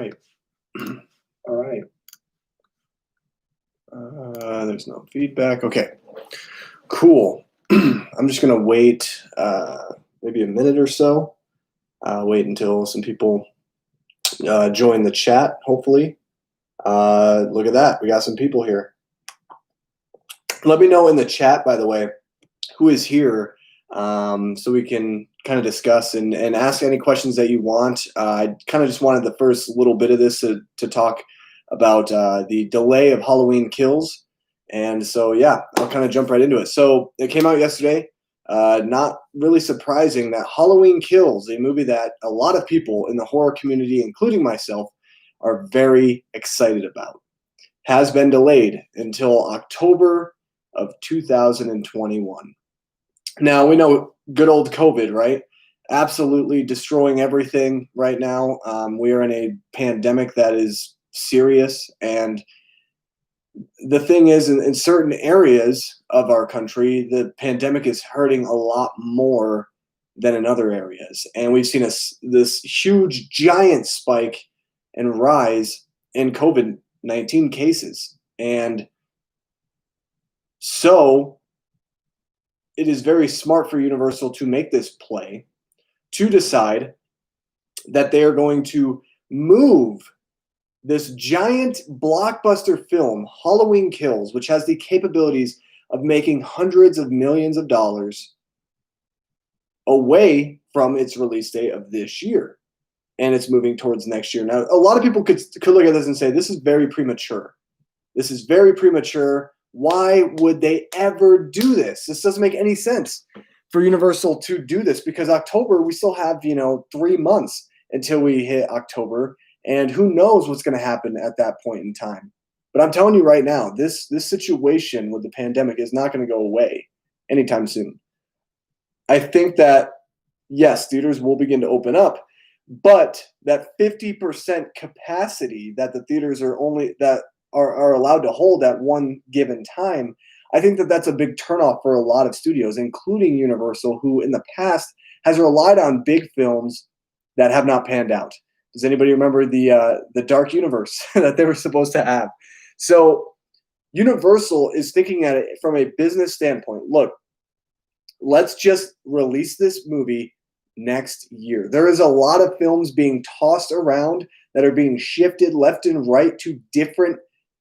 right. All right. There's no feedback. Okay, cool. I'm just going to wait maybe a minute or so. Wait until some people join the chat, hopefully. Look at that. We got some people here. Let me know in the chat, by the way, who is here so we can kind of discuss and ask any questions that you want. I kind of just wanted the first little bit of this to talk about the delay of Halloween Kills. And so, yeah, I'll kind of jump right into it. So it came out yesterday. Not really surprising that Halloween Kills, a movie that a lot of people in the horror community, including myself, are very excited about, has been delayed until October of 2021. Now, we know good old COVID, right? Absolutely destroying everything right now. We are in a pandemic that is serious. And the thing is, in certain areas of our country, the pandemic is hurting a lot more than in other areas. And we've seen this huge, giant spike and rise in COVID-19 cases. And so it is very smart for Universal to make this play, to decide that they are going to move this giant blockbuster film, Halloween Kills, which has the capabilities of making hundreds of millions of dollars, away from its release date of this year. And it's moving towards next year. Now, a lot of people could look at this and say, this is very premature. This is very premature. Why would they ever do this? This doesn't make any sense for Universal to do this, because October, we still have, 3 months until we hit October, and who knows what's going to happen at that point in time. But I'm telling you right now, this situation with the pandemic is not going to go away anytime soon. I think that, yes, theaters will begin to open up, but that 50% capacity that the theaters are allowed to hold at one given time, I think that that's a big turnoff for a lot of studios, including Universal, who in the past has relied on big films that have not panned out. Does anybody remember the Dark Universe that they were supposed to have? So Universal is thinking at it from a business standpoint. Look, let's just release this movie next year. There is a lot of films being tossed around that are being shifted left and right to different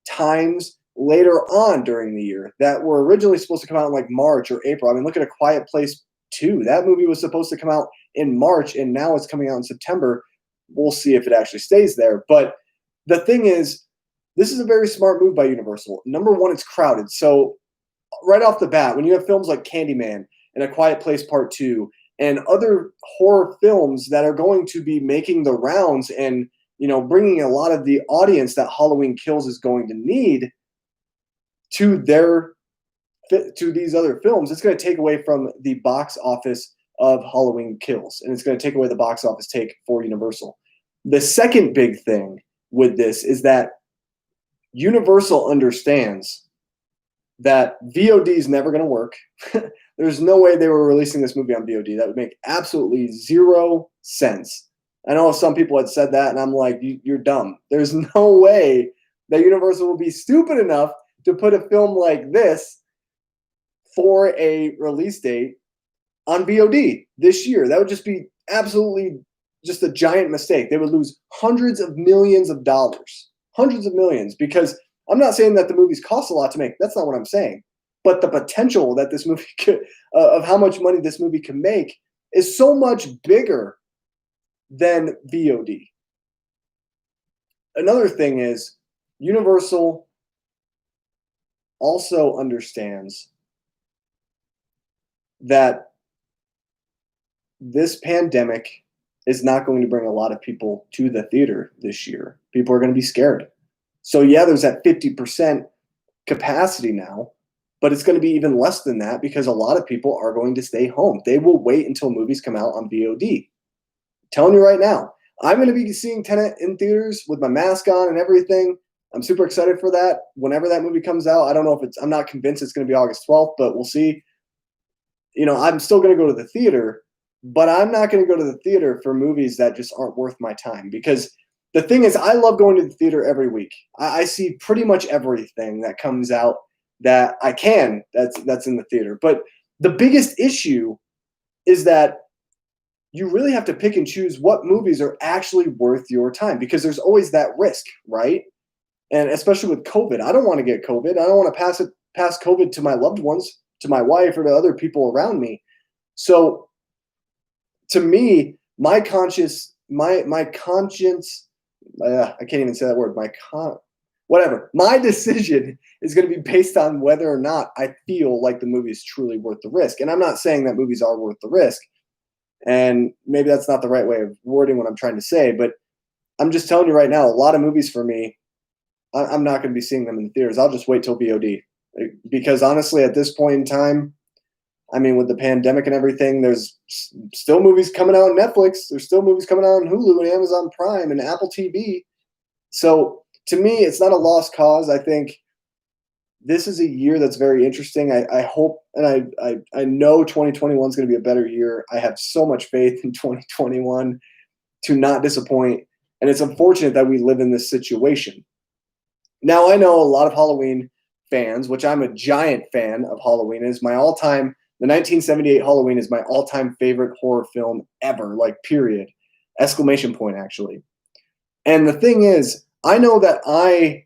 times later on during the year that were originally supposed to come out in like March or April. I mean, look at A Quiet Place 2. That movie was supposed to come out in March, and now it's coming out in September. We'll see if it actually stays there. But the thing is, this is a very smart move by Universal. Number one, it's crowded. So right off the bat, when you have films like Candyman and A Quiet Place Part 2 and other horror films that are going to be making the rounds and bringing a lot of the audience that Halloween Kills is going to need to these other films, it's going to take away from the box office of Halloween Kills, and it's going to take away the box office take for Universal. The second big thing with this is that Universal understands that VOD is never going to work. There's no way they were releasing this movie on VOD. That would make absolutely zero sense. I know some people had said that, and I'm like, you're dumb. There's no way that Universal will be stupid enough to put a film like this for a release date on VOD this year. That would just be absolutely just a giant mistake. They would lose hundreds of millions of dollars. Hundreds of millions, because I'm not saying that the movies cost a lot to make. That's not what I'm saying. But the potential that this movie could, of how much money this movie can make, is so much bigger than VOD. Another thing is, Universal also understands that this pandemic is not going to bring a lot of people to the theater this year. People are going to be scared. So yeah, there's that 50% capacity now, but it's going to be even less than that because a lot of people are going to stay home. They will wait until movies come out on VOD. I'm telling you right now, I'm going to be seeing Tenet in theaters with my mask on and everything. I'm super excited for that. Whenever that movie comes out, I don't know if I'm not convinced it's going to be August 12th, but we'll see. I'm still going to go to the theater, but I'm not going to go to the theater for movies that just aren't worth my time, because the thing is, I love going to the theater every week. I see pretty much everything that comes out that I can that's in the theater. But the biggest issue is that you really have to pick and choose what movies are actually worth your time because there's always that risk, right? And especially with COVID, I don't want to get COVID. I don't want to pass COVID to my loved ones, to my wife, or to other people around me. So to me, my conscience, I can't even say that word. Whatever. My decision is going to be based on whether or not I feel like the movie is truly worth the risk. And I'm not saying that movies are worth the risk. And maybe that's not the right way of wording what I'm trying to say, but I'm just telling you right now, a lot of movies for me, I'm not going to be seeing them in the theaters. I'll just wait till VOD because honestly, at this point in time, I mean, with the pandemic and everything, there's still movies coming out on Netflix. There's still movies coming out on Hulu and Amazon Prime and Apple TV. So to me, it's not a lost cause. I think this is a year that's very interesting. I hope and I know 2021 is going to be a better year. I have so much faith in 2021 to not disappoint. And it's unfortunate that we live in this situation. Now, I know a lot of Halloween fans, which I'm a giant fan of Halloween, is my all-time. The 1978 Halloween is my all-time favorite horror film ever, like period. Exclamation point, actually. And the thing is, I know that I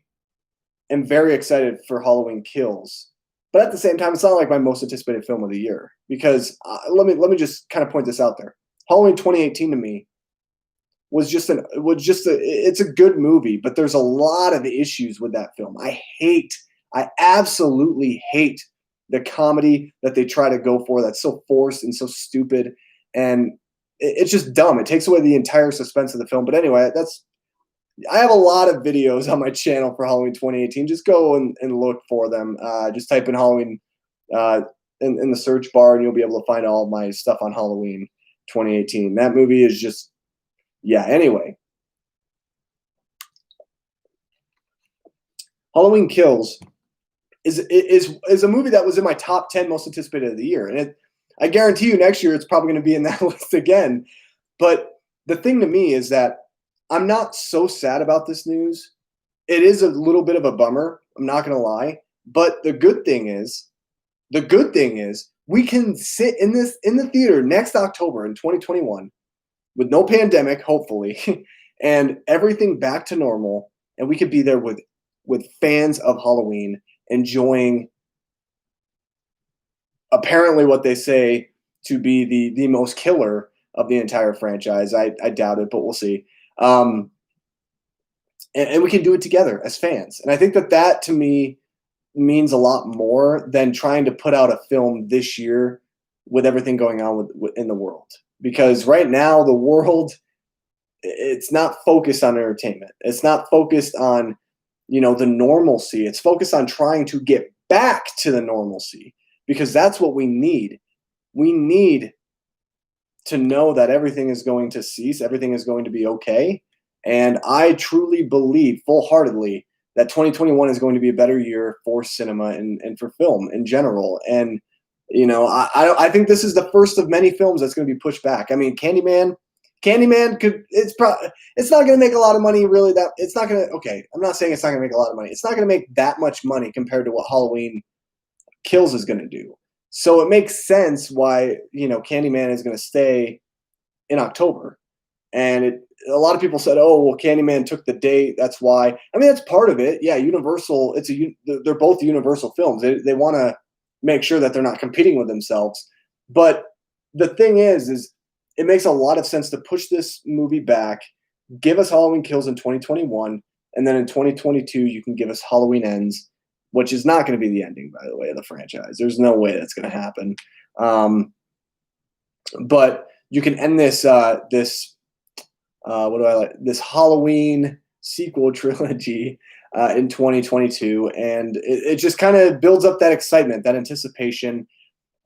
am very excited for Halloween Kills, but at the same time, it's not like my most anticipated film of the year because let me just kind of point this out there. Halloween 2018 to me it's a good movie, but there's a lot of issues with that film. I absolutely hate the comedy that they try to go for. That's so forced and so stupid, and it's just dumb. It takes away the entire suspense of the film. But anyway, I have a lot of videos on my channel for Halloween 2018. Just go and look for them. Just type in Halloween in the search bar, and you'll be able to find all my stuff on Halloween 2018. That movie is just, yeah. Anyway, Halloween Kills is a movie that was in my top 10 most anticipated of the year, and I guarantee you next year it's probably going to be in that list again. But the thing to me is that I'm not so sad about this news. It is a little bit of a bummer. I'm not going to lie. But the good thing is we can sit in the theater next October in 2021 with no pandemic, hopefully, and everything back to normal. And we could be there with fans of Halloween enjoying apparently what they say to be the most killer of the entire franchise. I doubt it, but we'll see. And we can do it together as fans. And I think that to me means a lot more than trying to put out a film this year with everything going on in the world. Because right now the world, it's not focused on entertainment. It's not focused on, the normalcy. It's focused on trying to get back to the normalcy because that's what we need. We need to know that everything is going to cease, everything is going to be okay. And I truly believe full-heartedly that 2021 is going to be a better year for cinema and for film in general. And, I think this is the first of many films that's going to be pushed back. I mean, Candyman it's not going to make a lot of money, really. It's not going to, okay, I'm not saying it's not going to make a lot of money. It's not going to make that much money compared to what Halloween Kills is going to do. So it makes sense why, Candyman is going to stay in October. And a lot of people said, oh, well, Candyman took the date. That's why. I mean, that's part of it. Yeah, Universal, they're both Universal films. They want to make sure that they're not competing with themselves. But the thing is it makes a lot of sense to push this movie back, give us Halloween Kills in 2021, and then in 2022 you can give us Halloween Ends, which is not going to be the ending, by the way, of the franchise. There's no way that's going to happen. But you can end this this Halloween sequel trilogy in 2022, and it just kind of builds up that excitement, that anticipation.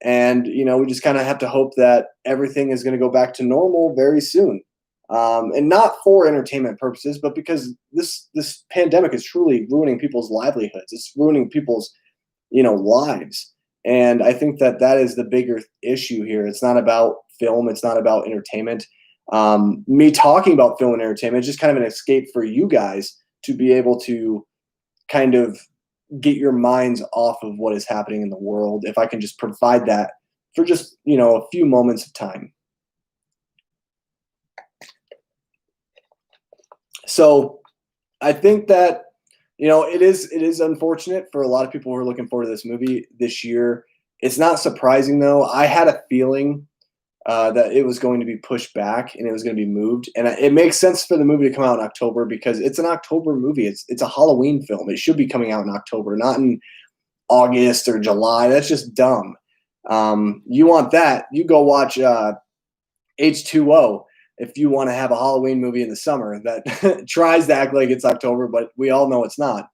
And, we just kind of have to hope that everything is going to go back to normal very soon. And not for entertainment purposes, but because this pandemic is truly ruining people's livelihoods. It's ruining people's, lives. And I think that is the bigger issue here. It's not about film. It's not about entertainment. me talking about film and entertainment is just kind of an escape for you guys to be able to kind of get your minds off of what is happening in the world. If I can just provide that for just, a few moments of time. So I think that, it is unfortunate for a lot of people who are looking forward to this movie this year. It's not surprising though. I had a feeling that it was going to be pushed back and it was going to be moved. And it makes sense for the movie to come out in October because it's an October movie. It's a Halloween film. It should be coming out in October, not in August or July. That's just dumb. You want that, you go watch H2O if you want to have a Halloween movie in the summer that tries to act like it's October, but we all know it's not.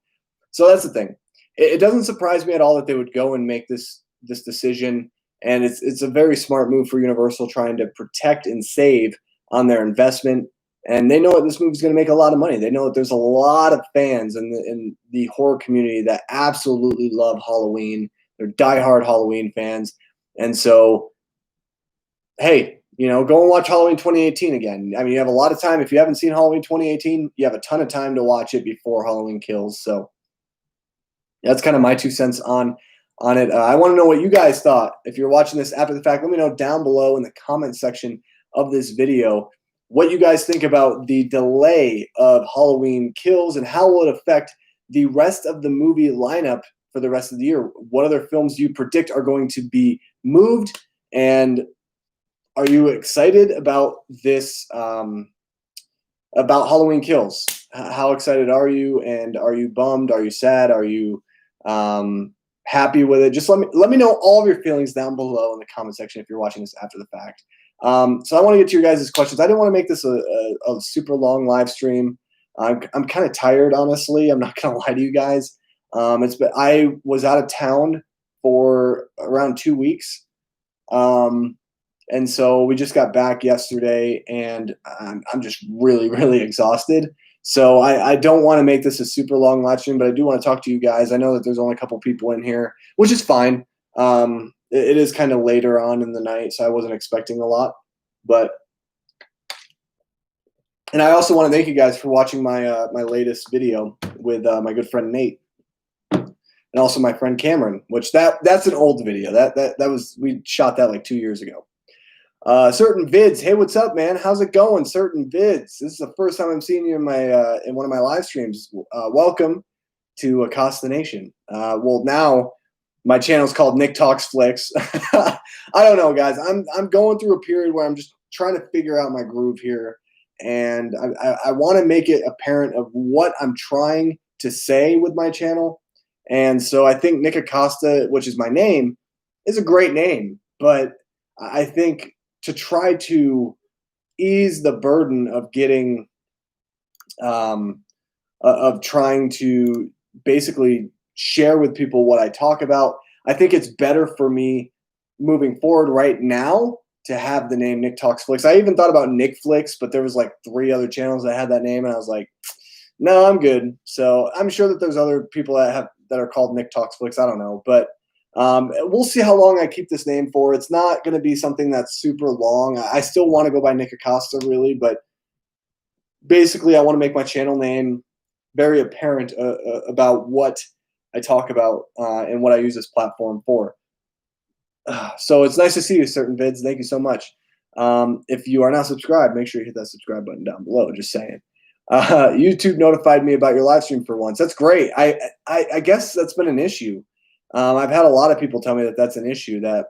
So that's the thing. It doesn't surprise me at all that they would go and make this decision. And it's a very smart move for Universal, trying to protect and save on their investment. And they know that this movie is going to make a lot of money. They know that there's a lot of fans in the horror community that absolutely love Halloween. They're diehard Halloween fans. And so, hey, go and watch Halloween 2018 again. I mean, you have a lot of time. If you haven't seen Halloween 2018, you have a ton of time to watch it before Halloween Kills. So that's kind of my 2 cents on it. I want to know what you guys thought. If you're watching this after the fact, let me know down below in the comment section of this video what you guys think about the delay of Halloween Kills and how will it affect the rest of the movie lineup for the rest of the year. What other films do you predict are going to be moved? And are you excited about this, about Halloween Kills? How excited are you? And are you bummed? Are you sad? Are you happy with it? Just let me know all of your feelings down below in the comment section if you're watching this after the fact. So I want to get to your guys' questions. I didn't want to make this a super long live stream. I'm kind of tired, honestly. I'm not gonna lie to you guys. I was out of town for around 2 weeks. And so we just got back yesterday, and I'm just really, really exhausted. So I don't want to make this a super long live stream, but I do want to talk to you guys. I know that there's only a couple people in here, which is fine. It is kind of later on in the night, so I wasn't expecting a lot. And I also want to thank you guys for watching my my latest video with my good friend Nate, and also my friend Cameron. Which that's an old video. That was, we shot that like 2 years ago. Certain Vids, hey, what's up, man? How's it going? Certain Vids, this is the first time I'm seeing you in my in one of my live streams. Welcome to Acosta Nation. Well, now my channel is called Nick Talks Flicks. I don't know, guys. I'm going through a period where I'm just trying to figure out my groove here, and I want to make it apparent of what I'm trying to say with my channel. And so I think Nick Acosta, which is my name, is a great name, but I think to try to ease the burden of getting, of trying to basically share with people what I talk about, I think it's better for me moving forward right now to have the name Nick Talks Flicks. I even thought about Nick Flicks, but there was like 3 other channels that had that name, and I was like, no, I'm good. So I'm sure that there's other people that are called Nick Talks Flicks. I don't know, but we'll see how long I keep this name for. It's not going to be something that's super long. I still want to go by Nick Acosta, really, but basically I want to make my channel name very apparent about what I talk about and what I use this platform for. So it's nice to see you, Certain Vids. Thank you so much. If you are not subscribed, make sure you hit that subscribe button down below. Just saying. YouTube notified me about your live stream for once. That's great. I guess that's been an issue. I've had a lot of people tell me that that's an issue, that,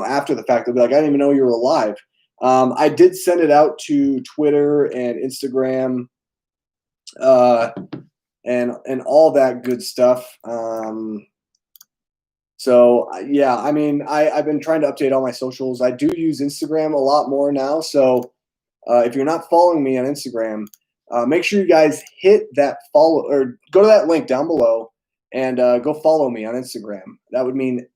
after the fact, they'll be like, I didn't even know you were alive. I did send it out to Twitter and Instagram, and all that good stuff. So yeah, I mean, I've been trying to update all my socials. I do use Instagram a lot more now. So if you're not following me on Instagram, make sure you guys hit that follow, or go to that link down below and go follow me on Instagram. That would mean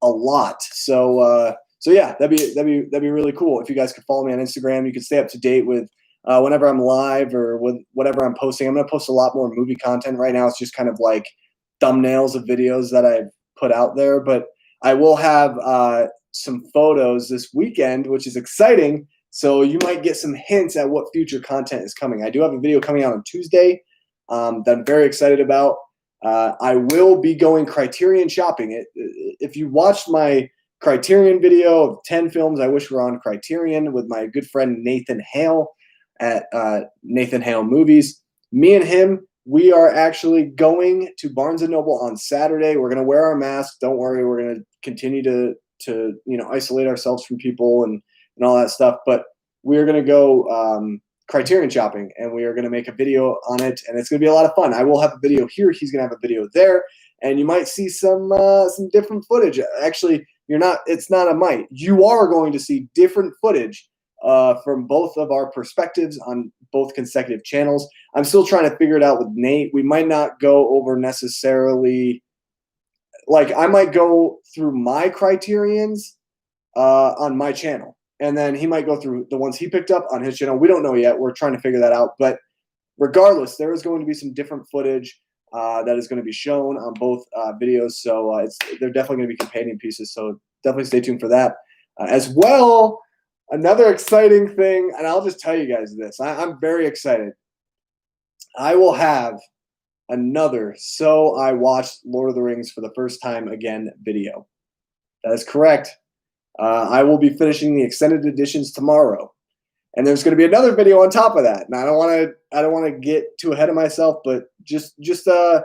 a lot. So yeah, that'd be really cool if you guys could follow me on Instagram. You can stay up to date with whenever I'm live or with whatever I'm posting. I'm gonna post a lot more movie content. Right now, it's just kind of like thumbnails of videos that I've put out there, but I will have some photos this weekend, which is exciting. So you might get some hints at what future content is coming. I do have a video coming out on Tuesday that I'm very excited about. I will be going Criterion shopping. If you watched my Criterion video of 10 films I wish were on Criterion with my good friend Nathan Hale at Nathan Hale Movies, me and him, we are actually going to Barnes & Noble on Saturday. We're going to wear our masks. Don't worry. We're going to continue to isolate ourselves from people and all that stuff. But we are going to go Criterion shopping, and we are going to make a video on it, and it's going to be a lot of fun. I will have a video here. He's going to have a video there, and you might see some different footage. Actually, it's not a might. You are going to see different footage from both of our perspectives on both consecutive channels. I'm still trying to figure it out with Nate. We might not go over necessarily, like I might go through my Criterions on my channel, and then he might go through the ones he picked up on his channel. We don't know yet. We're trying to figure that out. But regardless, there is going to be some different footage that is going to be shown on both videos. So they're definitely going to be companion pieces. So definitely stay tuned for that. As well, another exciting thing, and I'll just tell you guys this. I'm very excited. I will have another So I Watched Lord of the Rings for the first time again video. That is correct. I will be finishing the extended editions tomorrow, and there's going to be another video on top of that. And I don't want to get too ahead of myself, but just go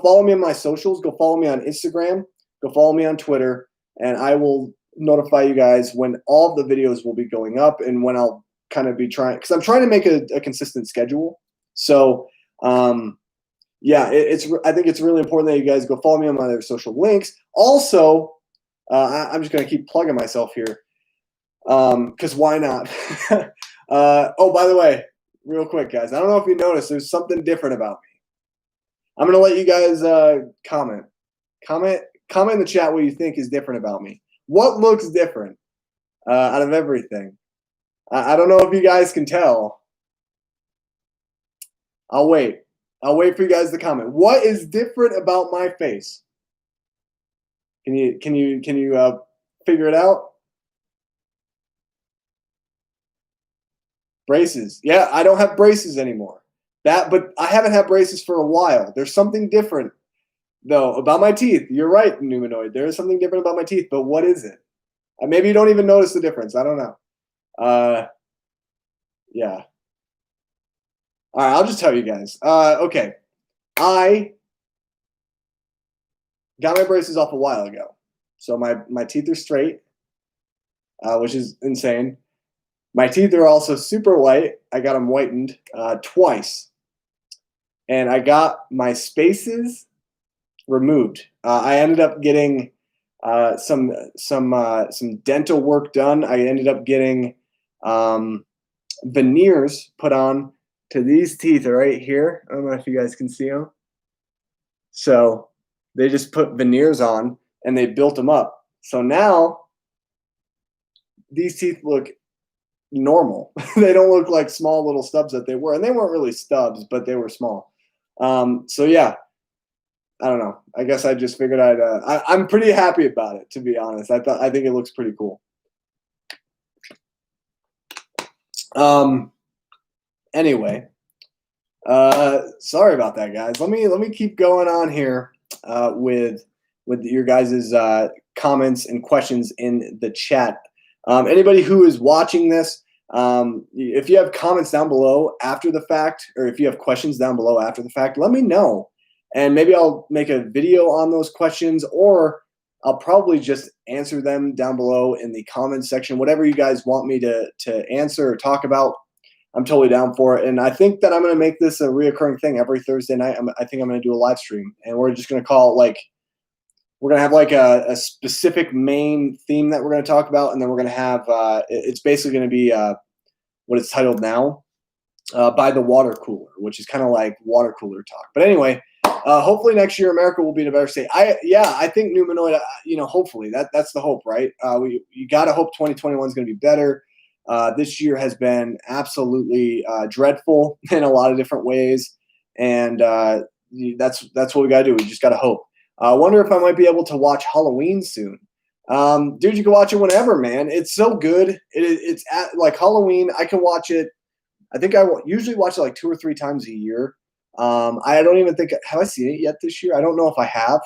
follow me on my socials. Go follow me on Instagram. Go follow me on Twitter, and I will notify you guys when all the videos will be going up and when I'll kind of be trying, because I'm trying to make a consistent schedule. So yeah, I think it's really important that you guys go follow me on my other social links. Also, I'm just going to keep plugging myself here because why not? Oh, by the way, real quick, guys, I don't know if you noticed, there's something different about me. I'm going to let you guys comment in the chat what you think is different about me. What looks different out of everything? I don't know if you guys can tell. I'll wait for you guys to comment. What is different about my face? Can you figure it out? Braces. Yeah, I don't have braces anymore. But I haven't had braces for a while. There's something different though about my teeth. You're right, Numanoid. There is something different about my teeth, but what is it? Maybe you don't even notice the difference. I don't know. Yeah. All right, I'll just tell you guys. Okay. I got my braces off a while ago. So my teeth are straight, which is insane. My teeth are also super white. I got them whitened twice. And I got my spaces removed. I ended up getting some dental work done. I ended up getting veneers put on to these teeth right here. I don't know if you guys can see them. So they just put veneers on and they built them up. So now these teeth look normal. They don't look like small little stubs that they were. And they weren't really stubs, but they were small. So yeah, I don't know. I guess I just figured I'm pretty happy about it, to be honest. I think it looks pretty cool. Anyway, sorry about that, guys. Let me keep going on here with your guys' comments and questions in the chat. Anybody who is watching this, if you have comments down below after the fact, or if you have questions down below after the fact, let me know. And maybe I'll make a video on those questions, or I'll probably just answer them down below in the comments section. Whatever you guys want me to answer or talk about, I'm totally down for it. And I think that I'm going to make this a reoccurring thing every Thursday night. I think I'm going to do a live stream, and we're just going to call it like, we're going to have like a specific main theme that we're going to talk about. And then we're going to have, it's basically going to be what it's titled now, By the Water Cooler, which is kind of like water cooler talk. But anyway, hopefully next year America will be in a better state. I think Numanoid, hopefully that's the hope, right? You got to hope 2021 is going to be better. This year has been absolutely dreadful in a lot of different ways. And that's what we got to do. We just got to hope. I wonder if I might be able to watch Halloween soon. Dude, you can watch it whenever, man. It's so good. It's at like Halloween. I can watch it. I think usually watch it like 2 or 3 times a year. I don't even think have I seen it yet this year. I don't know if I have,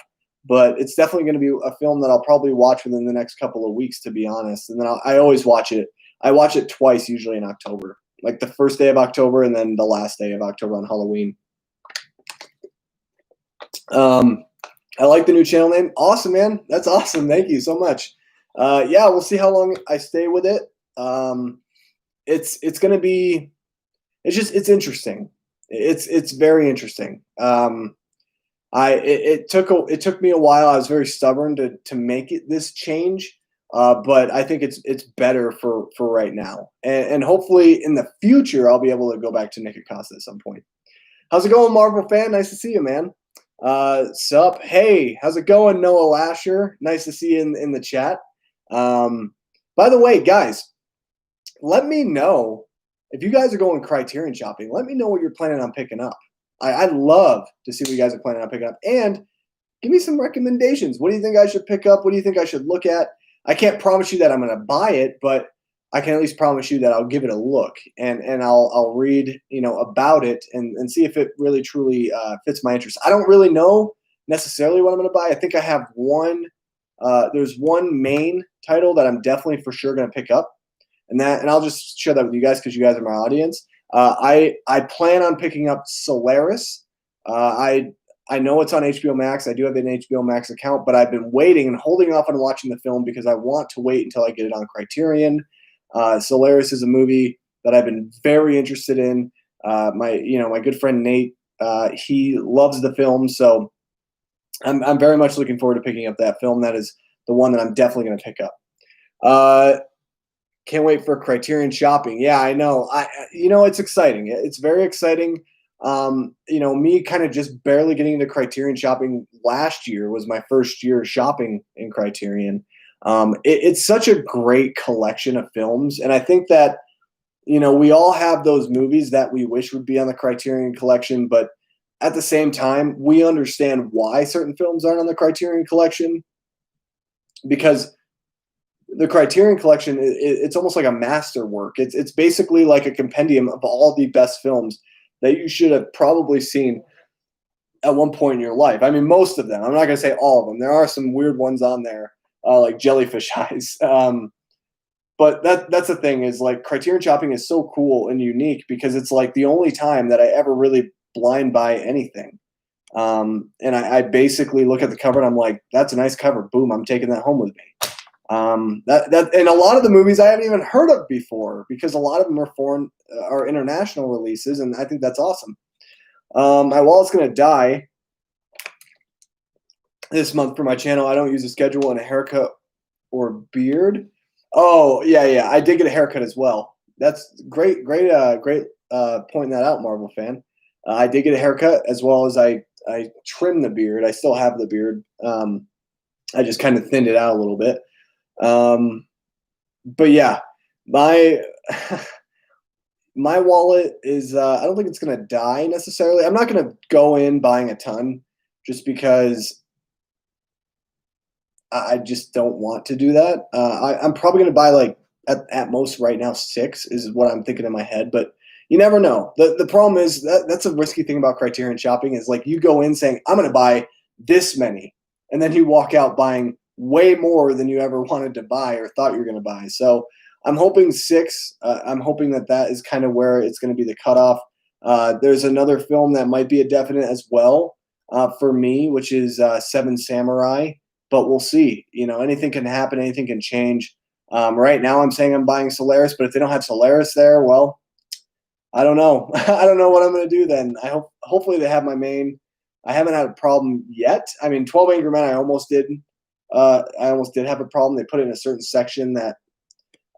but it's definitely going to be a film that I'll probably watch within the next couple of weeks, to be honest. And then I always watch it. I watch it twice, usually in October, like the first day of October and then the last day of October on Halloween. Um, I like the new channel name. Awesome, man. That's awesome. Thank you so much. Yeah, we'll see how long I stay with it. It's gonna be. It's interesting. It's very interesting. It took me a while. I was very stubborn to make it this change, but I think it's better for right now, and hopefully in the future I'll be able to go back to Nick Acosta at some point. How's it going, Marvel fan? Nice to see you, man. Sup? Hey, how's it going, Noah Lasher? Nice to see you in the chat. By the way, guys, let me know if you guys are going Criterion shopping. Let me know what you're planning on picking up. I'd love to see what you guys are planning on picking up, and give me some recommendations. What do you think I should pick up? What do you think I should look at? I can't promise you that I'm going to buy it, but I can at least promise you that I'll give it a look, and I'll read about it and see if it really truly fits my interest. I don't really know necessarily what I'm going to buy. I think I have one. There's one main title that I'm definitely for sure going to pick up, and I'll just share that with you guys because you guys are my audience. I plan on picking up Solaris. I know it's on HBO Max. I do have an HBO Max account, but I've been waiting and holding off on watching the film because I want to wait until I get it on Criterion. Solaris is a movie that I've been very interested in. My good friend Nate, he loves the film, so I'm very much looking forward to picking up that film. That is the one that I'm definitely going to pick up. Can't wait for Criterion shopping. Yeah, I know. It's exciting. It's very exciting. Me kind of just barely getting into Criterion shopping last year was my first year shopping in Criterion. It's such a great collection of films, and I think that we all have those movies that we wish would be on the Criterion collection, but at the same time, we understand why certain films aren't on the Criterion collection because the Criterion collection it's almost like a masterwork. It's basically like a compendium of all the best films that you should have probably seen at one point in your life. I mean, most of them. I'm not going to say all of them. There are some weird ones on there, like Jellyfish Eyes. But that's the thing is like Criterion shopping is so cool and unique because it's like the only time that I ever really blind buy anything. And I basically look at the cover and I'm like, that's a nice cover. Boom, I'm taking that home with me. And a lot of the movies I haven't even heard of before because a lot of them are international releases, and I think that's awesome. My wallet's gonna die this month for my channel. I don't use a schedule and a haircut or beard. Oh yeah, I did get a haircut as well. That's great pointing that out, Marvel fan. I did get a haircut as well as I trimmed the beard. I still have the beard. I just kind of thinned it out a little bit. But yeah, my my wallet is I don't think it's gonna die necessarily. I'm not gonna go in buying a ton just because I just don't want to do that. I'm probably gonna buy like at most right now 6 is what I'm thinking in my head, but you never know. The problem is that's a risky thing about Criterion shopping is like you go in saying I'm gonna buy this many, and then you walk out buying way more than you ever wanted to buy or thought you were going to buy. So I'm hoping 6. I'm hoping that is kind of where it's going to be the cutoff. There's another film that might be a definite as well for me, which is Seven Samurai. But we'll see. Anything can happen. Anything can change. Right now, I'm saying I'm buying Solaris, but if they don't have Solaris there, well, I don't know. I don't know what I'm going to do then. Hopefully they have my main. I haven't had a problem yet. I mean, 12 Angry Men, I almost did have a problem. They put it in a certain section that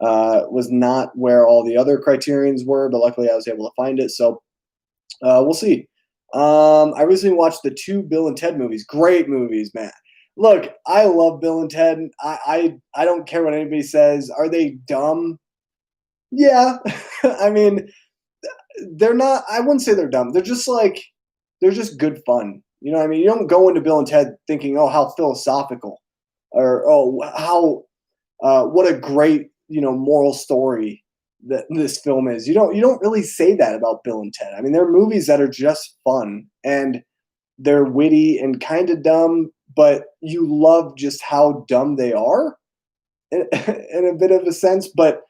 was not where all the other criterions were, but luckily I was able to find it. So we'll see. I recently watched the 2 Bill and Ted movies. Great movies, man. Look, I love Bill and Ted. I don't care what anybody says. Are they dumb? Yeah. I mean, they're not. I wouldn't say they're dumb. They're just good fun. You know what I mean? You don't go into Bill and Ted thinking, oh, how philosophical. or oh how what a great moral story that this film is. You don't really say that about Bill and Ted. I mean, they're movies that are just fun and they're witty and kind of dumb, but you love just how dumb they are in, in a bit of a sense. But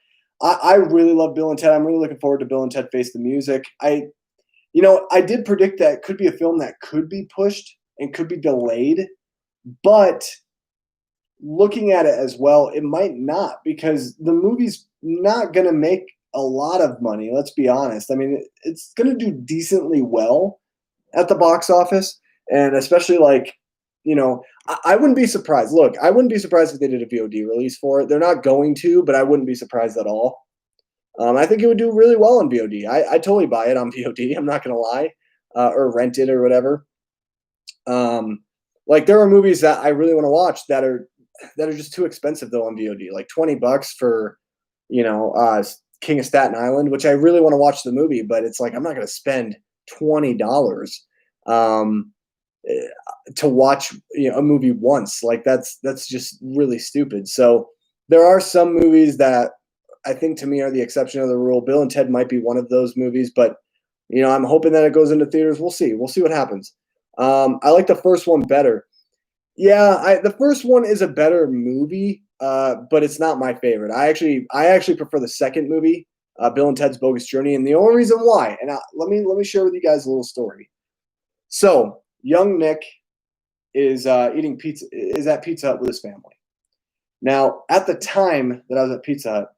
I really love Bill and Ted. I'm really looking forward to Bill and Ted Face the Music. I did predict that it could be a film that could be pushed and could be delayed, but looking at it as well, it might not because the movie's not going to make a lot of money. Let's be honest. I mean, it's going to do decently well at the box office, and especially like, I wouldn't be surprised. Look, I wouldn't be surprised if they did a VOD release for it. They're not going to, but I wouldn't be surprised at all. I think it would do really well on VOD. I totally buy it on VOD. I'm not going to lie, or rent it or whatever. Like there are movies that I really want to watch that are just too expensive though on VOD, like $20 for, King of Staten Island, which I really want to watch the movie, but it's like I'm not going to spend $20 um, eh, to watch a movie once. Like that's just really stupid. So there are some movies that I think to me are the exception of the rule. Bill and Ted might be one of those movies, but I'm hoping that it goes into theaters. We'll see. We'll see what happens. I like the first one better. Yeah, the first one is a better movie, but it's not my favorite. I actually prefer the second movie, Bill and Ted's Bogus Journey, and the only reason why, and let me share with you guys a little story. So, young Nick is eating pizza is at Pizza Hut with his family. Now, at the time that I was at Pizza Hut,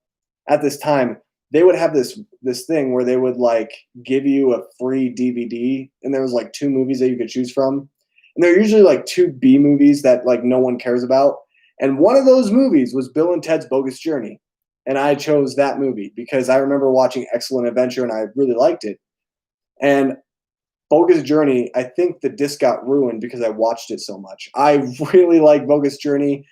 at this time, they would have this thing where they would like give you a free DVD, and there was like two movies that you could choose from, and they're usually like two B movies that like no one cares about. And one of those movies was Bill and Ted's Bogus Journey, and I chose that movie because I remember watching Excellent Adventure and I really liked it. And Bogus Journey, I think the disc got ruined because I watched it so much. I really like Bogus Journey.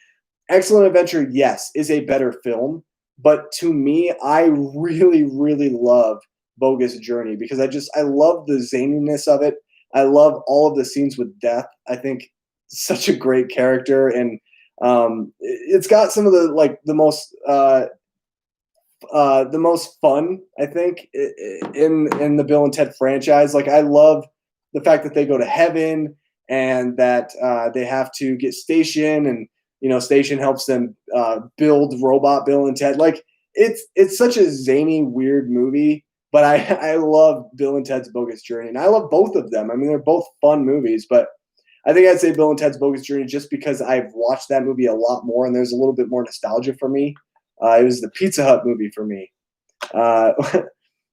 Excellent Adventure, yes, is a better film, but to me, I really, really love Bogus Journey because I love the zaniness of it. I love all of the scenes with Death. I think such a great character, and it's got some of the most fun I think in the Bill and Ted franchise. Like I love the fact that they go to heaven and that they have to get Station, and Station helps them build robot Bill and Ted. Like it's such a zany, weird movie, but I love Bill and Ted's Bogus Journey, and I love both of them. I mean, they're both fun movies, but I think I'd say Bill and Ted's Bogus Journey just because I've watched that movie a lot more, and there's a little bit more nostalgia for me. It was the Pizza Hut movie for me. Uh,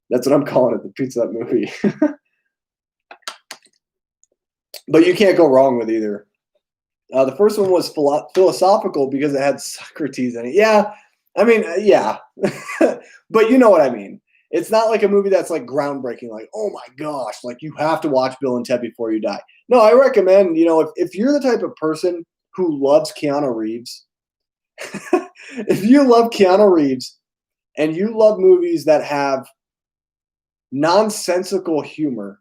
that's what I'm calling it, the Pizza Hut movie. But you can't go wrong with either. The first one was philosophical because it had Socrates in it. Yeah, I mean, yeah, but you know what I mean. It's not like a movie that's like groundbreaking, like oh my gosh, like you have to watch Bill and Ted before you die. No, I recommend if you're the type of person who loves Keanu Reeves, if you love Keanu Reeves and you love movies that have nonsensical humor,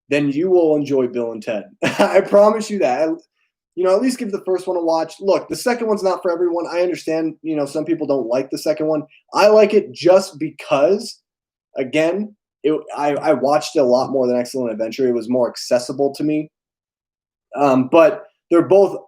then you will enjoy Bill and Ted. I promise you that. At least give the first one a watch. Look, the second one's not for everyone. I understand, some people don't like the second one. I like it just because, again, I watched it a lot more than Excellent Adventure. It was more accessible to me. But they're both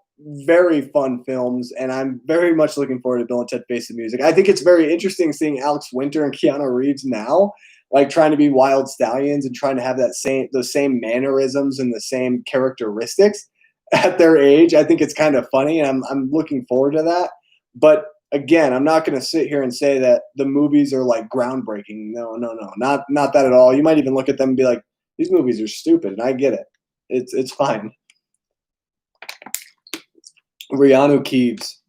very fun films, and I'm very much looking forward to Bill and Ted Face the Music. I think it's very interesting seeing Alex Winter and Keanu Reeves now, like trying to be wild stallions and trying to have those same mannerisms and the same characteristics at their age. I think it's kind of funny, and I'm looking forward to that. But again, I'm not going to sit here and say that the movies are like groundbreaking. No, not that at all. You might even look at them and be like, these movies are stupid, and I get it. It's fine. Rihanna Keeves.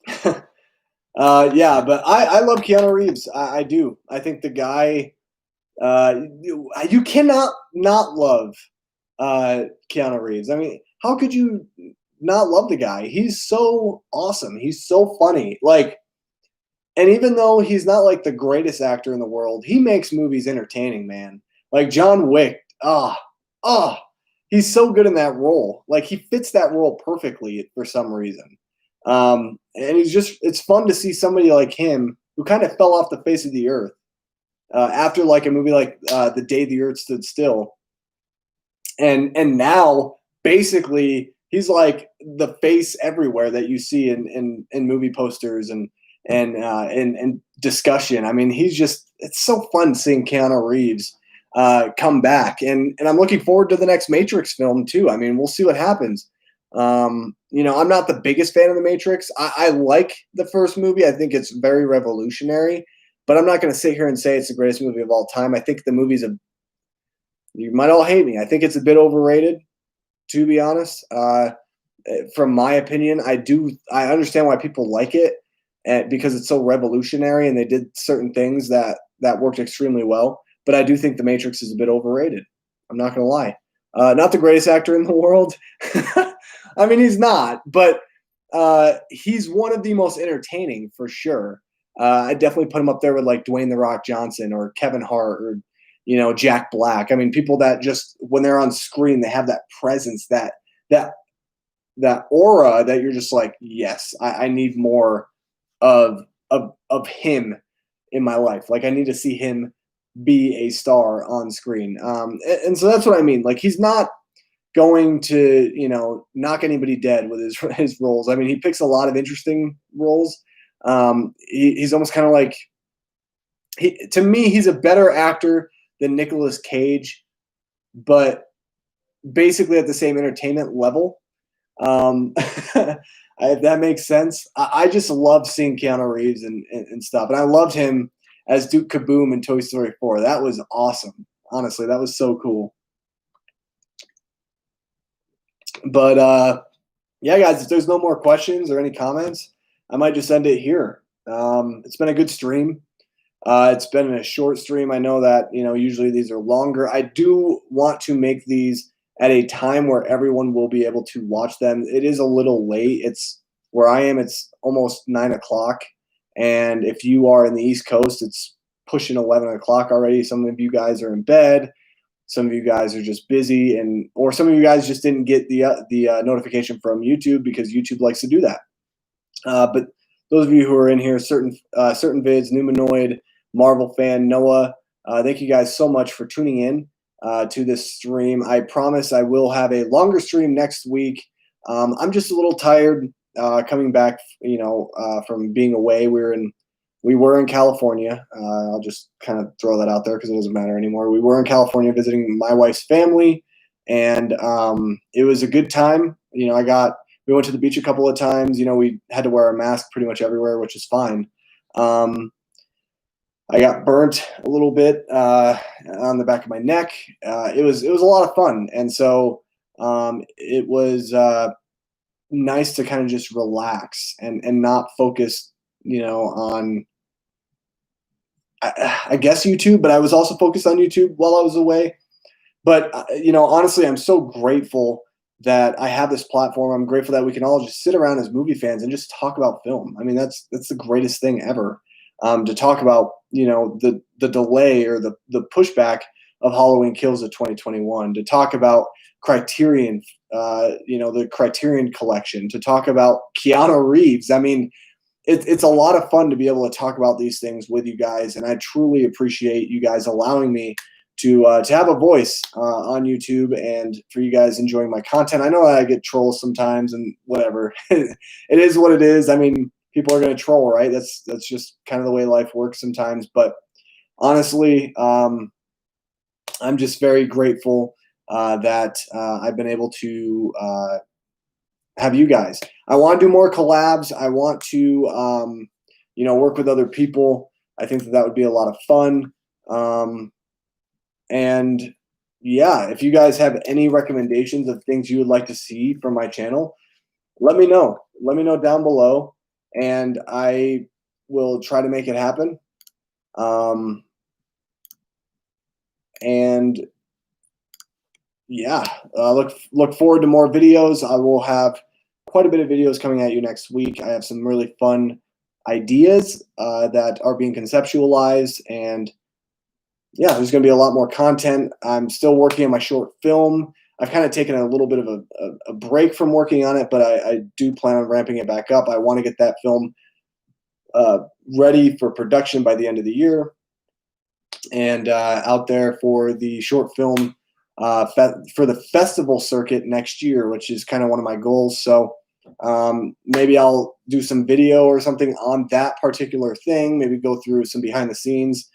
Yeah, but I love Keanu Reeves. I do. I think the guy, you cannot not love Keanu Reeves. I mean, how could you not love the guy? He's so awesome. He's so funny. Like, and even though he's not like the greatest actor in the world, he makes movies entertaining, man. Like John Wick. He's so good in that role. Like he fits that role perfectly for some reason. And it's fun to see somebody like him who kind of fell off the face of the earth after like a movie like The Day the Earth Stood Still, and now basically he's like the face everywhere that you see in movie posters and discussion. I mean, it's so fun seeing Keanu Reeves come back, and I'm looking forward to the next Matrix film too. I mean, we'll see what happens. I'm not the biggest fan of the Matrix. I like the first movie. I think it's very revolutionary, but I'm not going to sit here and say it's the greatest movie of all time. I think the movie's you might all hate me. I think it's a bit overrated, to be honest. From my opinion, I understand why people like it, because it's so revolutionary and they did certain things that worked extremely well. But I do think The Matrix is a bit overrated. I'm not going to lie. Not the greatest actor in the world. I mean, he's not, but he's one of the most entertaining for sure. I definitely put him up there with like Dwayne the Rock Johnson or Kevin Hart or Jack Black. I mean, people that just when they're on screen, they have that presence, that aura that you're just like, yes, I need more of him in my life. Like I need to see him be a star on screen. And so that's what I mean. Like he's not going to knock anybody dead with his roles. I mean, he picks a lot of interesting roles. He's almost kind of like to me, he's a better actor than Nicolas Cage, but basically at the same entertainment level. If that makes sense. I just love seeing Keanu Reeves and stuff. And I loved him as Duke Kaboom in Toy Story 4. That was awesome. Honestly, that was so cool. But yeah, guys, if there's no more questions or any comments, I might just end it here. It's been a good stream. It's been a short stream. I know that, usually these are longer. I do want to make these at a time where everyone will be able to watch them. It is a little late. It's where I am. It's almost 9 o'clock. And if you are in the East Coast, it's pushing 11 o'clock already. Some of you guys are in bed. Some of you guys are just busy, or some of you guys just didn't get the notification from YouTube because YouTube likes to do that. But those of you who are in here, certain vids, Numanoid, Marvel fan, Noah, thank you guys so much for tuning in to this stream. I promise I will have a longer stream next week. I'm just a little tired coming back, from being away. We were in California. I'll just kind of throw that out there because it doesn't matter anymore. We were in California visiting my wife's family, and it was a good time. We went to the beach a couple of times. We had to wear a mask pretty much everywhere, which is fine. I got burnt a little bit on the back of my neck. It was a lot of fun, and so it was nice to kind of just relax and not focus, on I guess YouTube, but I was also focused on YouTube while I was away. But honestly, I'm so grateful that I have this platform. I'm grateful that we can all just sit around as movie fans and just talk about film. I mean, that's the greatest thing ever. To talk about the delay or the pushback of Halloween Kills of 2021. To talk about Criterion, the Criterion collection. To talk about Keanu Reeves. I mean, it's a lot of fun to be able to talk about these things with you guys, and I truly appreciate you guys allowing me to have a voice on YouTube and for you guys enjoying my content. I know I get trolls sometimes and whatever. It is what it is. I mean, people are going to troll, right? That's just kind of the way life works sometimes. But honestly, I'm just very grateful that I've been able to have you guys. I want to do more collabs. I want to, work with other people. I think that would be a lot of fun. And yeah, if you guys have any recommendations of things you would like to see from my channel, let me know. Let me know down below, and I will try to make it happen. And yeah, look forward to more videos. I will have quite a bit of videos coming at you next week. I have some really fun ideas that are being conceptualized, and yeah, there's going to be a lot more content. I'm still working on my short film. I've kind of taken a little bit of a break from working on it, but I do plan on ramping it back up. I want to get that film ready for production by the end of the year, and out there for the short film for the festival circuit next year, which is kind of one of my goals. So maybe I'll do some video or something on that particular thing, maybe go through some behind the scenes,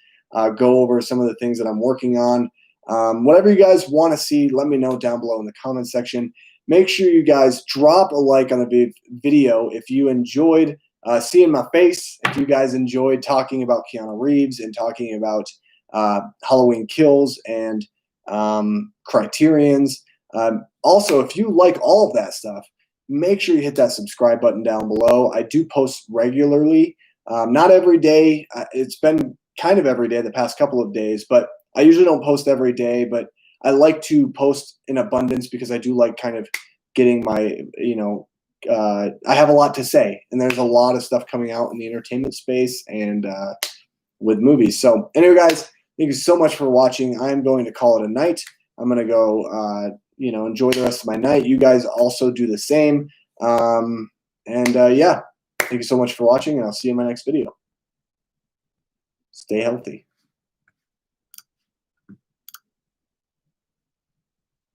go over some of the things that I'm working on. Whatever you guys want to see, let me know down below in the comment section. Make sure you guys drop a like on the video if you enjoyed seeing my face, if you guys enjoyed talking about Keanu Reeves and talking about Halloween Kills and Criterions. Also, if you like all of that stuff, make sure you hit that subscribe button down below. I do post regularly, not every day. It's been kind of every day the past couple of days, but I usually don't post every day, but I like to post in abundance because I do like kind of getting my, I have a lot to say, and there's a lot of stuff coming out in the entertainment space and with movies. So anyway, guys, thank you so much for watching. I'm going to call it a night. I'm going to go, enjoy the rest of my night. You guys also do the same. Yeah, thank you so much for watching, and I'll see you in my next video. Stay healthy.